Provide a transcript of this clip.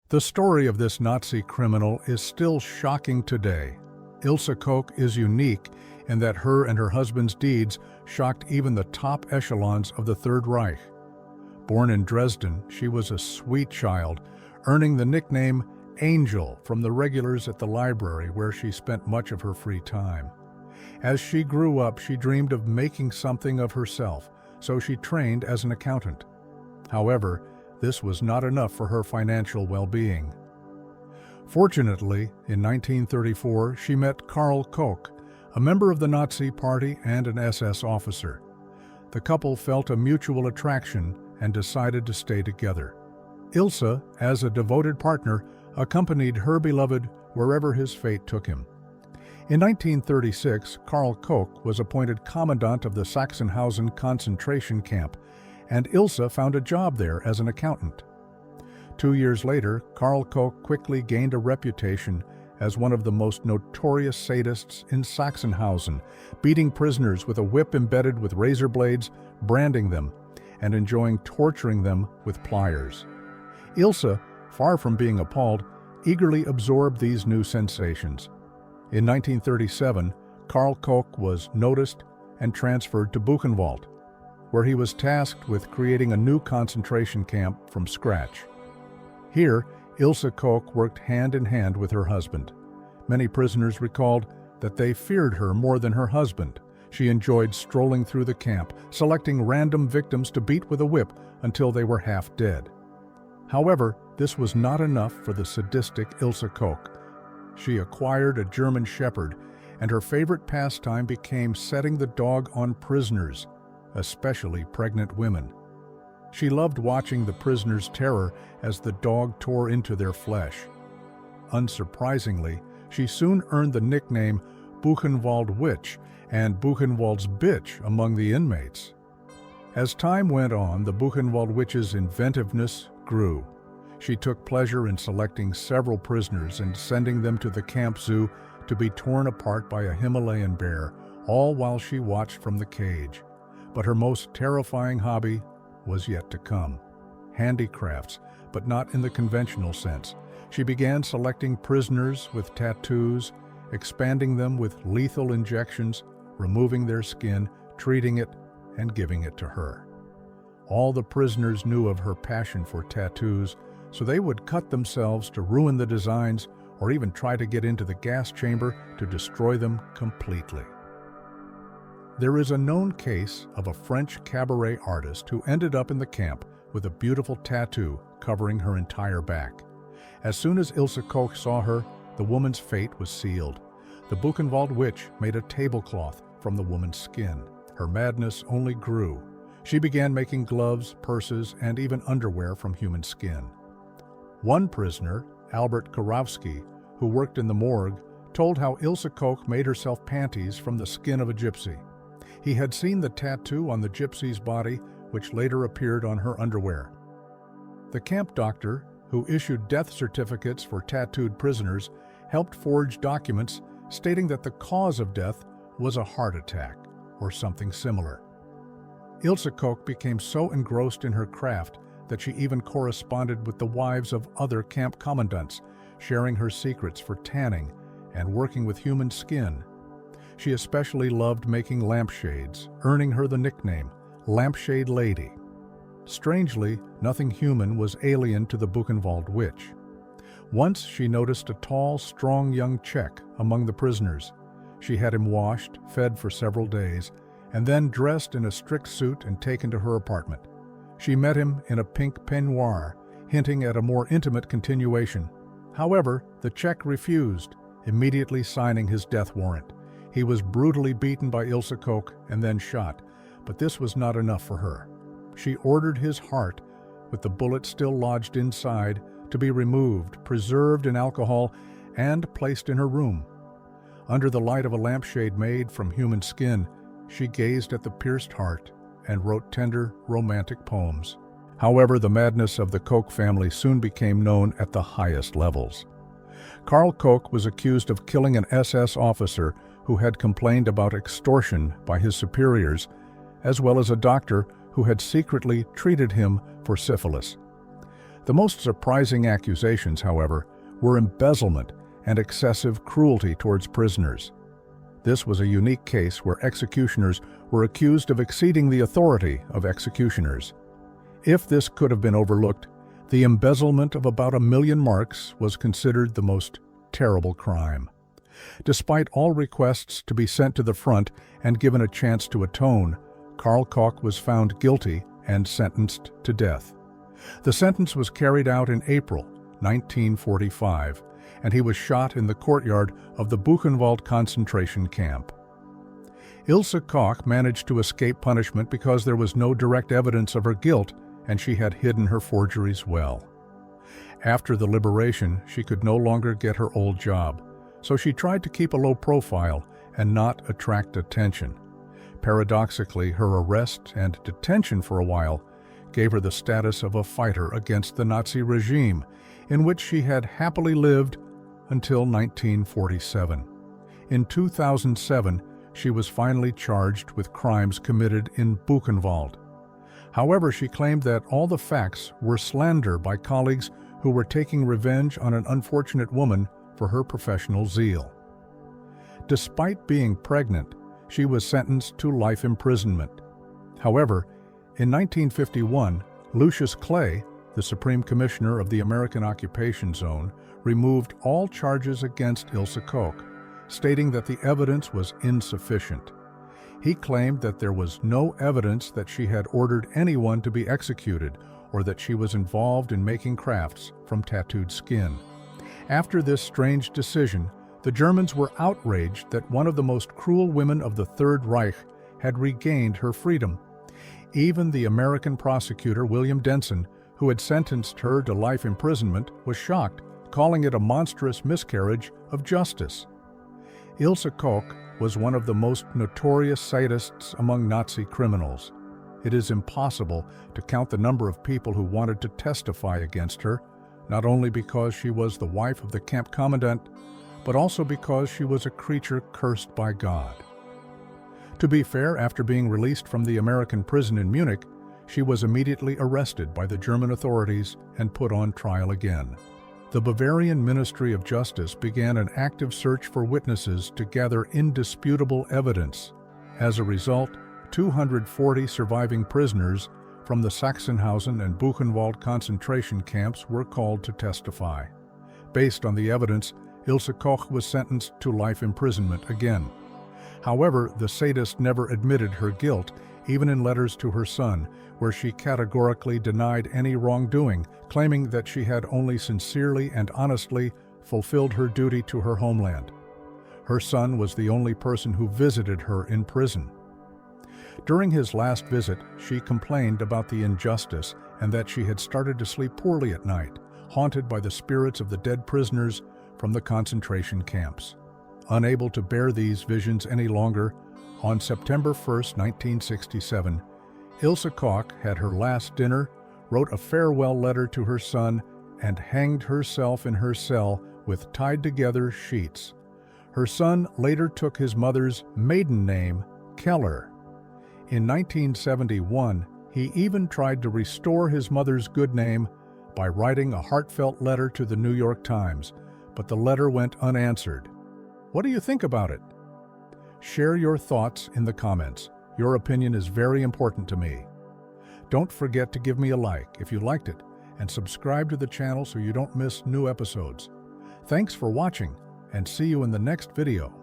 The story of this Nazi criminal is still shocking today. Ilse Koch is unique in that her and her husband's deeds shocked even the top echelons of the Third Reich. Born in Dresden, she was a sweet child, earning the nickname Angel from the regulars at the library where she spent much of her free time. As she grew up, she dreamed of making something of herself, so she trained as an accountant. However, this was not enough for her financial well-being. Fortunately, in 1934, she met Karl Koch, a member of the Nazi Party and an SS officer. The couple felt a mutual attraction and decided to stay together. Ilse, as a devoted partner, accompanied her beloved wherever his fate took him. In 1936, Karl Koch was appointed commandant of the Sachsenhausen concentration camp, and Ilse found a job there as an accountant. 2 years later, Karl Koch quickly gained a reputation as one of the most notorious sadists in Sachsenhausen, beating prisoners with a whip embedded with razor blades, branding them, and enjoying torturing them with pliers. Ilse, far from being appalled, eagerly absorbed these new sensations. In 1937, Karl Koch was noticed and transferred to Buchenwald, where he was tasked with creating a new concentration camp from scratch. Here, Ilse Koch worked hand in hand with her husband. Many prisoners recalled that they feared her more than her husband. She enjoyed strolling through the camp, selecting random victims to beat with a whip until they were half dead. However, this was not enough for the sadistic Ilse Koch. She acquired a German shepherd, and her favorite pastime became setting the dog on prisoners, especially pregnant women. She loved watching the prisoners' terror as the dog tore into their flesh. Unsurprisingly, she soon earned the nickname Buchenwald Witch and Buchenwald's Bitch among the inmates. As time went on, the Buchenwald Witch's inventiveness grew. She took pleasure in selecting several prisoners and sending them to the camp zoo to be torn apart by a Himalayan bear, all while she watched from the cage. But her most terrifying hobby was yet to come. Handicrafts, but not in the conventional sense. She began selecting prisoners with tattoos, expanding them with lethal injections, removing their skin, treating it, and giving it to her. All the prisoners knew of her passion for tattoos, so they would cut themselves to ruin the designs or even try to get into the gas chamber to destroy them completely. There is a known case of a French cabaret artist who ended up in the camp with a beautiful tattoo covering her entire back. As soon as Ilse Koch saw her, the woman's fate was sealed. The Buchenwald Witch made a tablecloth from the woman's skin. Her madness only grew. She began making gloves, purses, and even underwear from human skin. One prisoner, Albert Karowski, who worked in the morgue, told how Ilse Koch made herself panties from the skin of a gypsy. He had seen the tattoo on the gypsy's body, which later appeared on her underwear. The camp doctor, who issued death certificates for tattooed prisoners, helped forge documents stating that the cause of death was a heart attack or something similar. Ilse Koch became so engrossed in her craft that she even corresponded with the wives of other camp commandants, sharing her secrets for tanning and working with human skin. She especially loved making lampshades, earning her the nickname Lampshade Lady. Strangely, nothing human was alien to the Buchenwald Witch. Once she noticed a tall, strong young Czech among the prisoners. She had him washed, fed for several days, and then dressed in a strict suit and taken to her apartment. She met him in a pink peignoir, hinting at a more intimate continuation. However, the Czech refused, immediately signing his death warrant. He was brutally beaten by Ilse Koch and then shot, but this was not enough for her. She ordered his heart, with the bullet still lodged inside, to be removed, preserved in alcohol, and placed in her room. Under the light of a lampshade made from human skin, she gazed at the pierced heart and wrote tender, romantic poems. However, the madness of the Koch family soon became known at the highest levels. Karl Koch was accused of killing an SS officer who had complained about extortion by his superiors, as well as a doctor who had secretly treated him for syphilis. The most surprising accusations, however, were embezzlement and excessive cruelty towards prisoners. This was a unique case where executioners were accused of exceeding the authority of executioners. If this could have been overlooked, the embezzlement of about 1 million marks was considered the most terrible crime. Despite all requests to be sent to the front and given a chance to atone, Karl Koch was found guilty and sentenced to death. The sentence was carried out in April 1945, and he was shot in the courtyard of the Buchenwald concentration camp. Ilse Koch managed to escape punishment because there was no direct evidence of her guilt, and she had hidden her forgeries well. After the liberation, she could no longer get her old job, so she tried to keep a low profile and not attract attention. Paradoxically, her arrest and detention for a while gave her the status of a fighter against the Nazi regime, in which she had happily lived until 1947. In 2007, she was finally charged with crimes committed in Buchenwald. However, she claimed that all the facts were slander by colleagues who were taking revenge on an unfortunate woman for her professional zeal. Despite being pregnant, she was sentenced to life imprisonment. However, in 1951, Lucius Clay, the Supreme Commissioner of the American Occupation Zone, removed all charges against Ilse Koch, stating that the evidence was insufficient. He claimed that there was no evidence that she had ordered anyone to be executed or that she was involved in making crafts from tattooed skin. After this strange decision, the Germans were outraged that one of the most cruel women of the Third Reich had regained her freedom. Even the American prosecutor, William Denson, who had sentenced her to life imprisonment, was shocked, calling it a monstrous miscarriage of justice. Ilse Koch was one of the most notorious sadists among Nazi criminals. It is impossible to count the number of people who wanted to testify against her, not only because she was the wife of the camp commandant, but also because she was a creature cursed by God. To be fair, after being released from the American prison in Munich, she was immediately arrested by the German authorities and put on trial again. The Bavarian Ministry of Justice began an active search for witnesses to gather indisputable evidence. As a result, 240 surviving prisoners from the Sachsenhausen and Buchenwald concentration camps were called to testify. Based on the evidence, Ilse Koch was sentenced to life imprisonment again. However, the sadist never admitted her guilt, even in letters to her son, where she categorically denied any wrongdoing, claiming that she had only sincerely and honestly fulfilled her duty to her homeland. Her son was the only person who visited her in prison. During his last visit, she complained about the injustice and that she had started to sleep poorly at night, haunted by the spirits of the dead prisoners from the concentration camps. Unable to bear these visions any longer, on September 1, 1967, Ilse Koch had her last dinner, wrote a farewell letter to her son, and hanged herself in her cell with tied-together sheets. Her son later took his mother's maiden name, Keller. In 1971, he even tried to restore his mother's good name by writing a heartfelt letter to the New York Times, but the letter went unanswered. What do you think about it? Share your thoughts in the comments. Your opinion is very important to me. Don't forget to give me a like if you liked it, and subscribe to the channel so you don't miss new episodes. Thanks for watching, and see you in the next video.